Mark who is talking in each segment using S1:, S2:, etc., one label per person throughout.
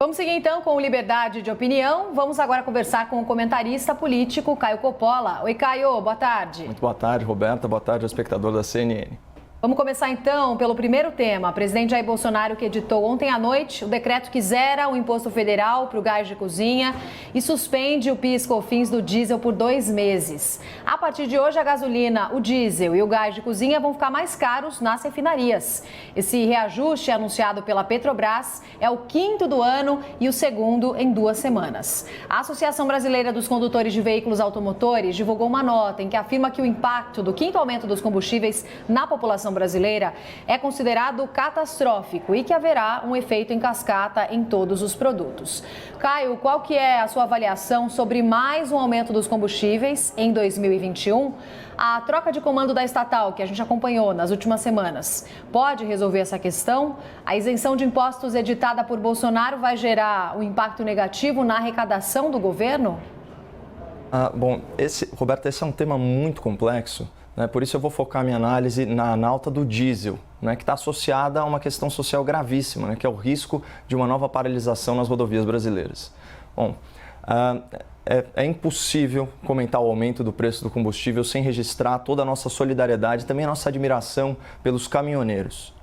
S1: Vamos seguir então com liberdade de opinião. Vamos agora conversar com o comentarista político Caio Coppola. Oi, Caio, boa tarde.
S2: Muito boa tarde, Roberta. Boa tarde ao espectador da CNN.
S1: Vamos começar então pelo primeiro tema. O presidente Jair Bolsonaro que editou ontem à noite o decreto que zera o imposto federal para o gás de cozinha e suspende o PIS/COFINS do diesel por 2 meses. A partir de hoje, a gasolina, o diesel e o gás de cozinha vão ficar mais caros nas refinarias. Esse reajuste anunciado pela Petrobras é o 5º do ano e o 2º em 2 semanas. A Associação Brasileira dos Condutores de Veículos Automotores divulgou uma nota em que afirma que o impacto do 5º aumento dos combustíveis na população brasileira é considerado catastrófico e que haverá um efeito em cascata em todos os produtos. Caio, qual que é a sua avaliação sobre mais um aumento dos combustíveis em 2021? A troca de comando da estatal, que a gente acompanhou nas últimas semanas, pode resolver essa questão? A isenção de impostos editada por Bolsonaro vai gerar um impacto negativo na arrecadação do governo?
S2: Roberto, esse é um tema muito complexo. Por isso eu vou focar minha análise na alta do diesel, que está associada a uma questão social gravíssima, que é o risco de uma nova paralisação nas rodovias brasileiras. Bom, é impossível comentar o aumento do preço do combustível sem registrar toda a nossa solidariedade e também a nossa admiração pelos caminhoneiros.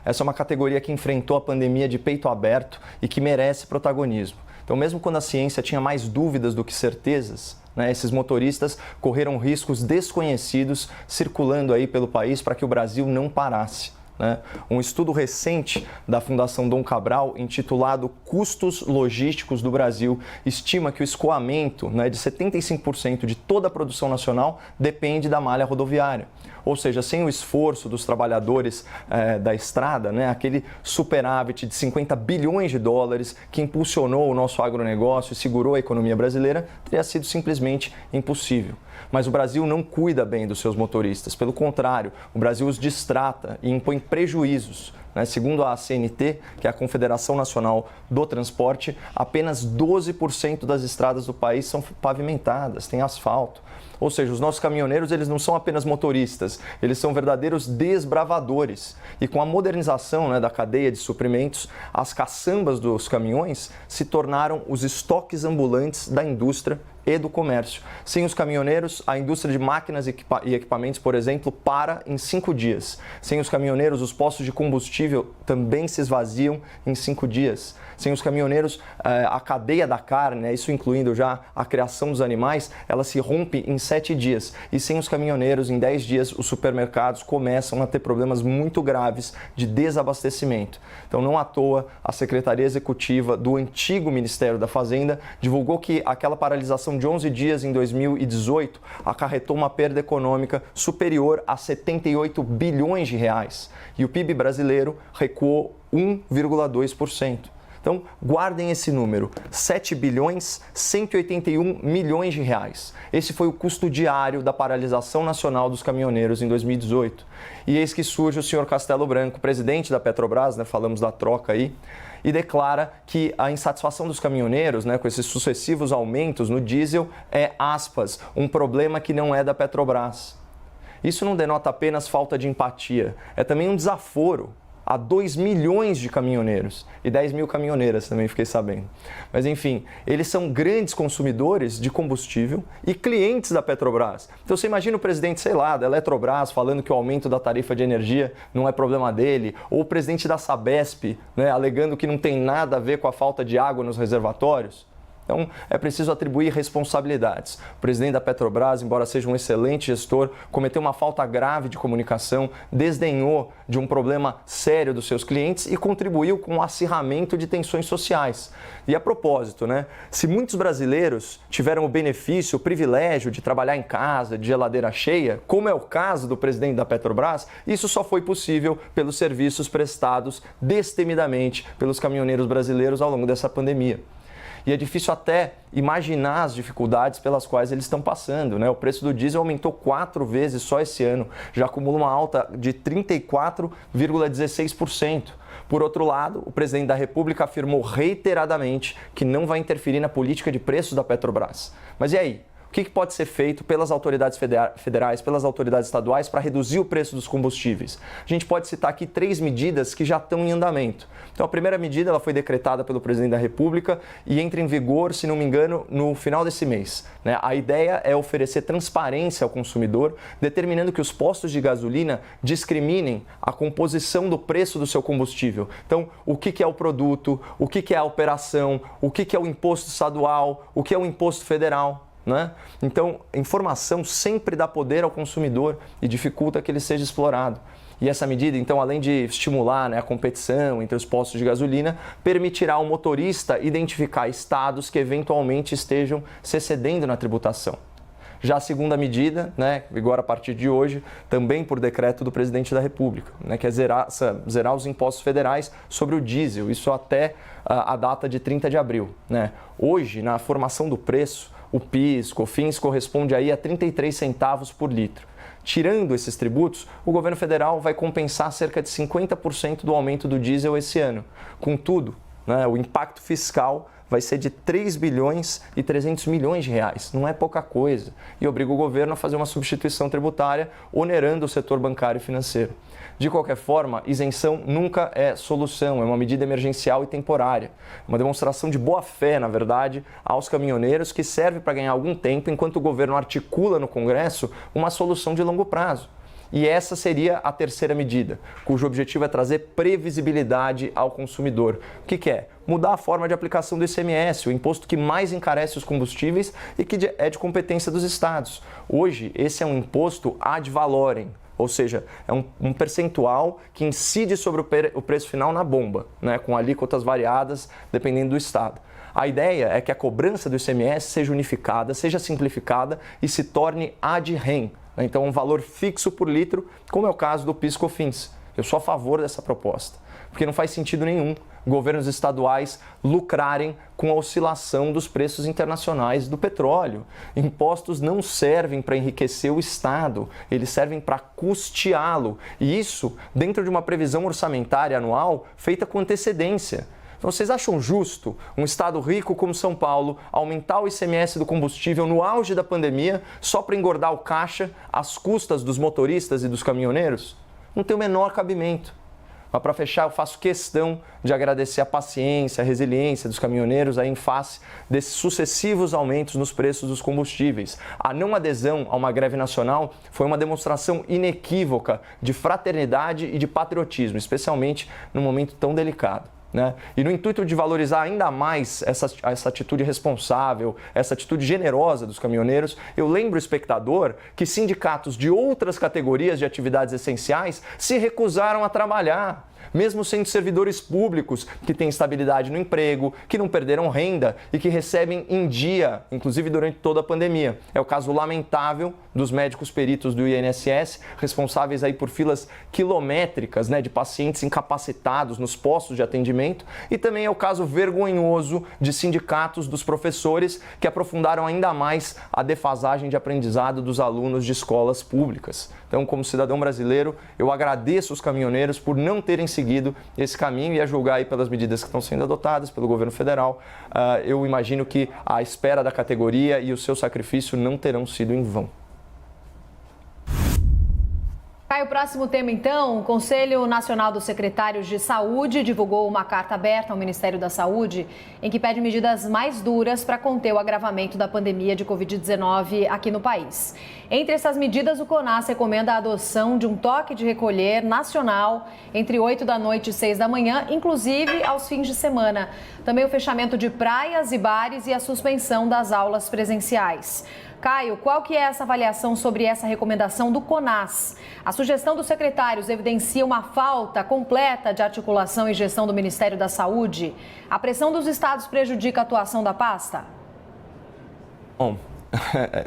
S2: Essa é uma categoria que enfrentou a pandemia de peito aberto e que merece protagonismo. Então, mesmo quando a ciência tinha mais dúvidas do que certezas, esses motoristas correram riscos desconhecidos circulando aí pelo país para que o Brasil não parasse. Um estudo recente da Fundação Dom Cabral, intitulado Custos Logísticos do Brasil, estima que o escoamento de 75% de toda a produção nacional depende da malha rodoviária. Ou seja, sem o esforço dos trabalhadores da estrada, aquele superávit de 50 bilhões de dólares que impulsionou o nosso agronegócio e segurou a economia brasileira, teria sido simplesmente impossível. Mas o Brasil não cuida bem dos seus motoristas. Pelo contrário, o Brasil os distrata e impõe prejuízos. Segundo a CNT, que é a Confederação Nacional do Transporte, apenas 12% das estradas do país são pavimentadas, têm asfalto. Ou seja, os nossos caminhoneiros, eles não são apenas motoristas, eles são verdadeiros desbravadores. E com a modernização da cadeia de suprimentos, as caçambas dos caminhões se tornaram os estoques ambulantes da indústria e do comércio. Sem os caminhoneiros, a indústria de máquinas e equipamentos, por exemplo, para em 5 dias. Sem os caminhoneiros, os postos de combustível também se esvaziam em 5 dias. Sem os caminhoneiros, a cadeia da carne, isso incluindo já a criação dos animais, ela se rompe em 7 dias. E sem os caminhoneiros, em 10 dias, os supermercados começam a ter problemas muito graves de desabastecimento. Então, não à toa, a Secretaria Executiva do antigo Ministério da Fazenda divulgou que aquela paralisação de 11 dias em 2018 acarretou uma perda econômica superior a 78 bilhões de reais. E o PIB brasileiro recuou 1,2%. Então, guardem esse número, 7 bilhões 181 milhões de reais. Esse foi o custo diário da paralisação nacional dos caminhoneiros em 2018. E eis que surge o senhor Castelo Branco, presidente da Petrobras, falamos da troca aí, e declara que a insatisfação dos caminhoneiros, com esses sucessivos aumentos no diesel, é, aspas, um problema que não é da Petrobras. Isso não denota apenas falta de empatia, é também um desaforo a 2 milhões de caminhoneiros e 10 mil caminhoneiras também, fiquei sabendo. Mas enfim, eles são grandes consumidores de combustível e clientes da Petrobras. Então você imagina o presidente, da Eletrobras falando que o aumento da tarifa de energia não é problema dele, ou o presidente da Sabesp, alegando que não tem nada a ver com a falta de água nos reservatórios. Então, é preciso atribuir responsabilidades. O presidente da Petrobras, embora seja um excelente gestor, cometeu uma falta grave de comunicação, desdenhou de um problema sério dos seus clientes e contribuiu com o acirramento de tensões sociais. E a propósito, se muitos brasileiros tiveram o benefício, o privilégio de trabalhar em casa, de geladeira cheia, como é o caso do presidente da Petrobras, isso só foi possível pelos serviços prestados destemidamente pelos caminhoneiros brasileiros ao longo dessa pandemia. E é difícil até imaginar as dificuldades pelas quais eles estão passando. O preço do diesel aumentou 4 vezes só esse ano, já acumula uma alta de 34,16%. Por outro lado, o presidente da República afirmou reiteradamente que não vai interferir na política de preços da Petrobras. Mas e aí? O que pode ser feito pelas autoridades federais, pelas autoridades estaduais para reduzir o preço dos combustíveis? A gente pode citar aqui 3 medidas que já estão em andamento. Então, a primeira medida ela foi decretada pelo presidente da República e entra em vigor, se não me engano, no final desse mês. A ideia é oferecer transparência ao consumidor, determinando que os postos de gasolina discriminem a composição do preço do seu combustível. Então, o que é o produto, o que é a operação, o que é o imposto estadual, o que é o imposto federal. Então, informação sempre dá poder ao consumidor e dificulta que ele seja explorado. E essa medida, então, além de estimular a competição entre os postos de gasolina, permitirá ao motorista identificar estados que eventualmente estejam se excedendo na tributação. Já a segunda medida, vigora a partir de hoje, também por decreto do presidente da República, que é zerar os impostos federais sobre o diesel, isso até a data de 30 de abril. Hoje, na formação do preço, o PIS, COFINS corresponde aí a 33 centavos por litro. Tirando esses tributos, o governo federal vai compensar cerca de 50% do aumento do diesel esse ano. Contudo, o impacto fiscal vai ser de 3 bilhões e 300 milhões de reais. Não é pouca coisa. E obriga o governo a fazer uma substituição tributária, onerando o setor bancário e financeiro. De qualquer forma, isenção nunca é solução, é uma medida emergencial e temporária. Uma demonstração de boa-fé, na verdade, aos caminhoneiros que serve para ganhar algum tempo enquanto o governo articula no Congresso uma solução de longo prazo. E essa seria a terceira medida, cujo objetivo é trazer previsibilidade ao consumidor. O que é? Mudar a forma de aplicação do ICMS, o imposto que mais encarece os combustíveis e que é de competência dos estados. Hoje, esse é um imposto ad valorem, ou seja, é um percentual que incide sobre o preço final na bomba, com alíquotas variadas dependendo do estado. A ideia é que a cobrança do ICMS seja unificada, seja simplificada e se torne ad rem. Então, um valor fixo por litro, como é o caso do PIS/COFINS. Eu sou a favor dessa proposta, porque não faz sentido nenhum governos estaduais lucrarem com a oscilação dos preços internacionais do petróleo. Impostos não servem para enriquecer o Estado, eles servem para custeá-lo. E isso dentro de uma previsão orçamentária anual feita com antecedência. Então, vocês acham justo um estado rico como São Paulo aumentar o ICMS do combustível no auge da pandemia só para engordar o caixa às custas dos motoristas e dos caminhoneiros? Não tem o menor cabimento. Mas para fechar, eu faço questão de agradecer a paciência, a resiliência dos caminhoneiros aí em face desses sucessivos aumentos nos preços dos combustíveis. A não adesão a uma greve nacional foi uma demonstração inequívoca de fraternidade e de patriotismo, especialmente num momento tão delicado. E no intuito de valorizar ainda mais essa atitude responsável, essa atitude generosa dos caminhoneiros, eu lembro o espectador que sindicatos de outras categorias de atividades essenciais se recusaram a trabalhar, mesmo sendo servidores públicos que têm estabilidade no emprego, que não perderam renda e que recebem em dia, inclusive durante toda a pandemia. É o caso lamentável dos médicos peritos do INSS, responsáveis aí por filas quilométricas de pacientes incapacitados nos postos de atendimento, e também é o caso vergonhoso de sindicatos dos professores que aprofundaram ainda mais a defasagem de aprendizado dos alunos de escolas públicas. Então, como cidadão brasileiro, eu agradeço os caminhoneiros por não terem seguido esse caminho, e a julgar aí pelas medidas que estão sendo adotadas pelo governo federal, eu imagino que a espera da categoria e o seu sacrifício não terão sido em vão.
S1: Caio, o próximo tema então, o Conselho Nacional dos Secretários de Saúde divulgou uma carta aberta ao Ministério da Saúde em que pede medidas mais duras para conter o agravamento da pandemia de Covid-19 aqui no país. Entre essas medidas, o CONAS recomenda a adoção de um toque de recolher nacional entre 8 da noite e 6 da manhã, inclusive aos fins de semana. Também o fechamento de praias e bares e a suspensão das aulas presenciais. Caio, qual que é essa avaliação sobre essa recomendação do CONAS? A sugestão dos secretários evidencia uma falta completa de articulação e gestão do Ministério da Saúde? A pressão dos estados prejudica a atuação da pasta?
S2: Bom,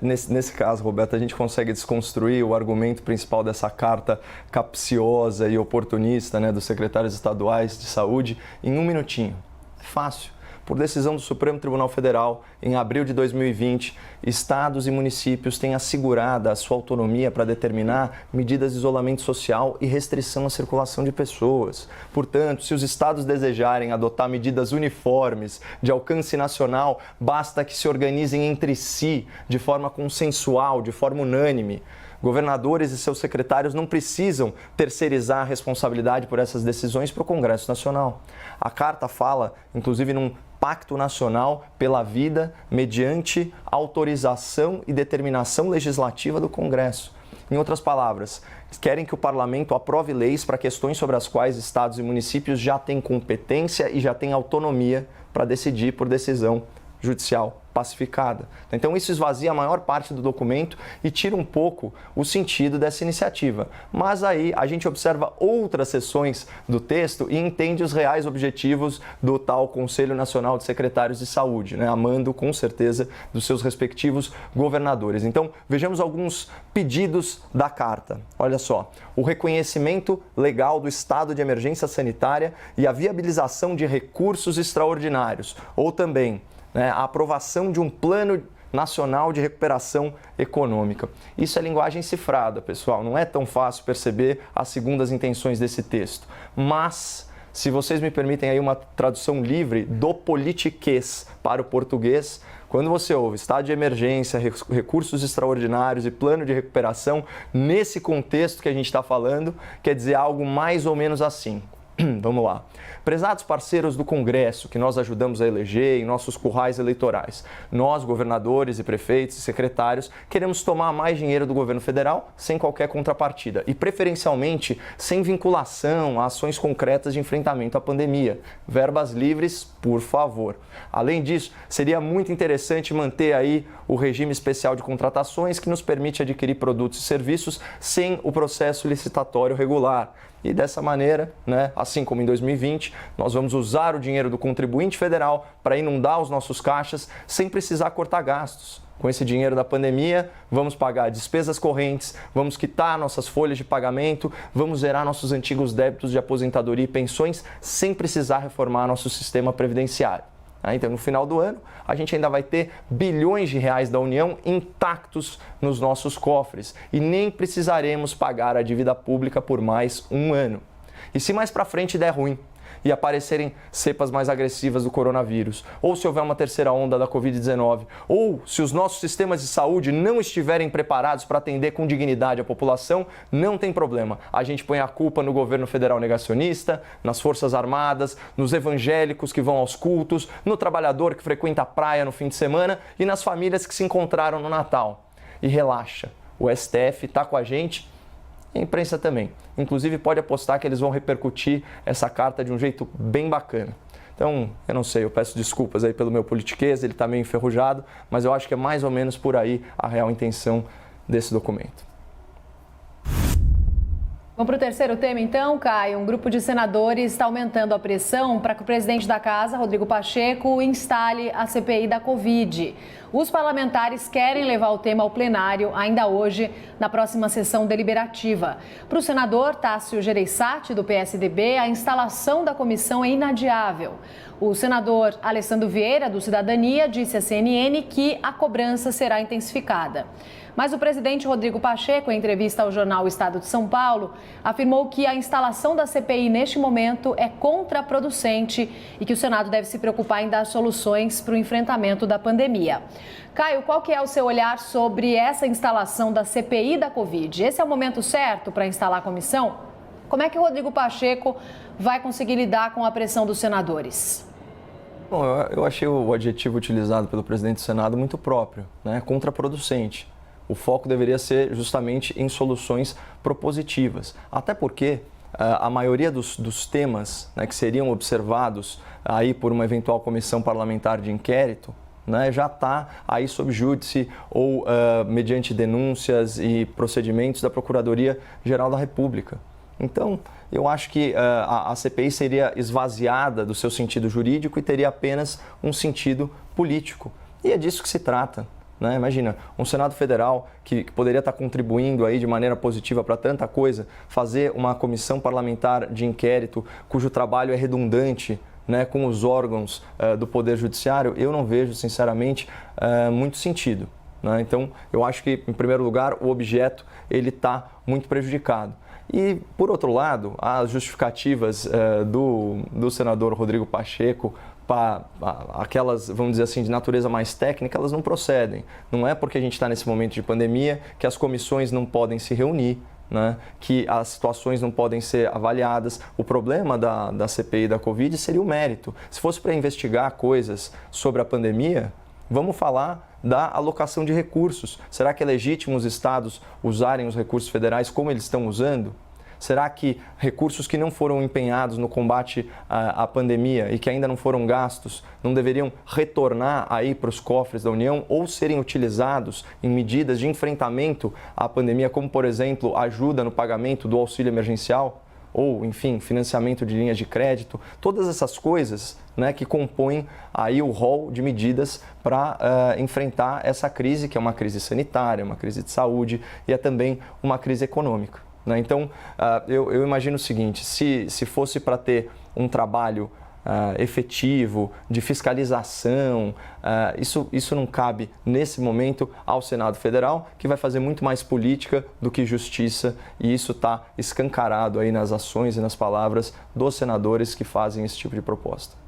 S2: nesse caso, Roberta, a gente consegue desconstruir o argumento principal dessa carta capciosa e oportunista dos secretários estaduais de saúde em um minutinho. É fácil. por decisão do Supremo Tribunal Federal, em abril de 2020, estados e municípios têm assegurado a sua autonomia para determinar medidas de isolamento social e restrição à circulação de pessoas. Portanto, se os estados desejarem adotar medidas uniformes de alcance nacional, basta que se organizem entre si de forma consensual, de forma unânime. Governadores e seus secretários não precisam terceirizar a responsabilidade por essas decisões para o Congresso Nacional. A carta fala, inclusive, num pacto nacional pela vida mediante autorização e determinação legislativa do Congresso. Em outras palavras, querem que o parlamento aprove leis para questões sobre as quais estados e municípios já têm competência e já têm autonomia para decidir por decisão judicial pacificada. Então isso esvazia a maior parte do documento e tira um pouco o sentido dessa iniciativa. Mas aí a gente observa outras seções do texto e entende os reais objetivos do tal Conselho Nacional de Secretários de Saúde, né? A mando, com certeza, dos seus respectivos governadores. Então vejamos alguns pedidos da carta. Olha só, o reconhecimento legal do estado de emergência sanitária e a viabilização de recursos extraordinários, ou também a aprovação de um plano nacional de recuperação econômica. Isso é linguagem cifrada, pessoal. Não é tão fácil perceber as segundas intenções desse texto. Mas, se vocês me permitem aí uma tradução livre do politiquês para o português, quando você ouve estado de emergência, recursos extraordinários e plano de recuperação, nesse contexto que a gente está falando, quer dizer algo mais ou menos assim. Vamos lá. Prezados parceiros do Congresso, que nós ajudamos a eleger em nossos currais eleitorais, nós, governadores e prefeitos e secretários, queremos tomar mais dinheiro do governo federal sem qualquer contrapartida e, preferencialmente, sem vinculação a ações concretas de enfrentamento à pandemia. Verbas livres, por favor. Além disso, seria muito interessante manter aí o regime especial de contratações que nos permite adquirir produtos e serviços sem o processo licitatório regular. E dessa maneira, assim como em 2020, nós vamos usar o dinheiro do contribuinte federal para inundar os nossos caixas sem precisar cortar gastos. Com esse dinheiro da pandemia, vamos pagar despesas correntes, vamos quitar nossas folhas de pagamento, vamos zerar nossos antigos débitos de aposentadoria e pensões sem precisar reformar nosso sistema previdenciário. Então, no final do ano, a gente ainda vai ter bilhões de reais da União intactos nos nossos cofres e nem precisaremos pagar a dívida pública por mais um ano. E se mais para frente der ruim e aparecerem cepas mais agressivas do coronavírus, ou se houver uma terceira onda da Covid-19, ou se os nossos sistemas de saúde não estiverem preparados para atender com dignidade a população, não tem problema. A gente põe a culpa no governo federal negacionista, nas Forças Armadas, nos evangélicos que vão aos cultos, no trabalhador que frequenta a praia no fim de semana e nas famílias que se encontraram no Natal. E relaxa, o STF está com a gente e a imprensa também. Inclusive, pode apostar que eles vão repercutir essa carta de um jeito bem bacana. Então, eu não sei, eu peço desculpas aí pelo meu politiquês, ele está meio enferrujado, mas eu acho que é mais ou menos por aí a real intenção desse documento.
S1: Vamos para o terceiro tema, então, Caio. Um grupo de senadores está aumentando a pressão para que o presidente da Casa, Rodrigo Pacheco, instale a CPI da Covid. Os parlamentares querem levar o tema ao plenário ainda hoje, na próxima sessão deliberativa. Para o senador Tássio Gereissati, do PSDB, a instalação da comissão é inadiável. O senador Alessandro Vieira, do Cidadania, disse à CNN que a cobrança será intensificada. Mas o presidente Rodrigo Pacheco, em entrevista ao jornal O Estado de São Paulo, afirmou que a instalação da CPI neste momento é contraproducente e que o Senado deve se preocupar em dar soluções para o enfrentamento da pandemia. Caio, qual que é o seu olhar sobre essa instalação da CPI da Covid? Esse é o momento certo para instalar a comissão? Como é que o Rodrigo Pacheco vai conseguir lidar com a pressão dos senadores?
S2: Bom, eu achei o adjetivo utilizado pelo presidente do Senado muito próprio, contraproducente. O foco deveria ser justamente em soluções propositivas, até porque a maioria dos temas que seriam observados aí por uma eventual comissão parlamentar de inquérito já está aí sob júdice ou mediante denúncias e procedimentos da Procuradoria-Geral da República. Então, eu acho que a CPI seria esvaziada do seu sentido jurídico e teria apenas um sentido político. E é disso que se trata. Imagina, um Senado Federal que poderia estar contribuindo aí de maneira positiva para tanta coisa, fazer uma comissão parlamentar de inquérito cujo trabalho é redundante né, com os órgãos do Poder Judiciário, eu não vejo, sinceramente, muito sentido. Né? Então, eu acho que, em primeiro lugar, o objeto ele está muito prejudicado. E, por outro lado, as justificativas do senador Rodrigo Pacheco, aquelas, vamos dizer assim, de natureza mais técnica, elas não procedem. Não é porque a gente está nesse momento de pandemia que as comissões não podem se reunir, né, que as situações não podem ser avaliadas. O problema da CPI da Covid seria o mérito. Se fosse para investigar coisas sobre a pandemia, vamos falar da alocação de recursos. Será que é legítimo os estados usarem os recursos federais como eles estão usando? Será que recursos que não foram empenhados no combate à pandemia e que ainda não foram gastos não deveriam retornar aí para os cofres da União ou serem utilizados em medidas de enfrentamento à pandemia, como, por exemplo, ajuda no pagamento do auxílio emergencial? Ou, enfim, financiamento de linhas de crédito, todas essas coisas, né, que compõem aí o rol de medidas para enfrentar essa crise, que é uma crise sanitária, uma crise de saúde e é também uma crise econômica. Né? Então, eu imagino o seguinte, se fosse para ter um trabalho efetivo, de fiscalização, isso não cabe nesse momento ao Senado Federal, que vai fazer muito mais política do que justiça, e isso está escancarado aí nas ações e nas palavras dos senadores que fazem esse tipo de proposta.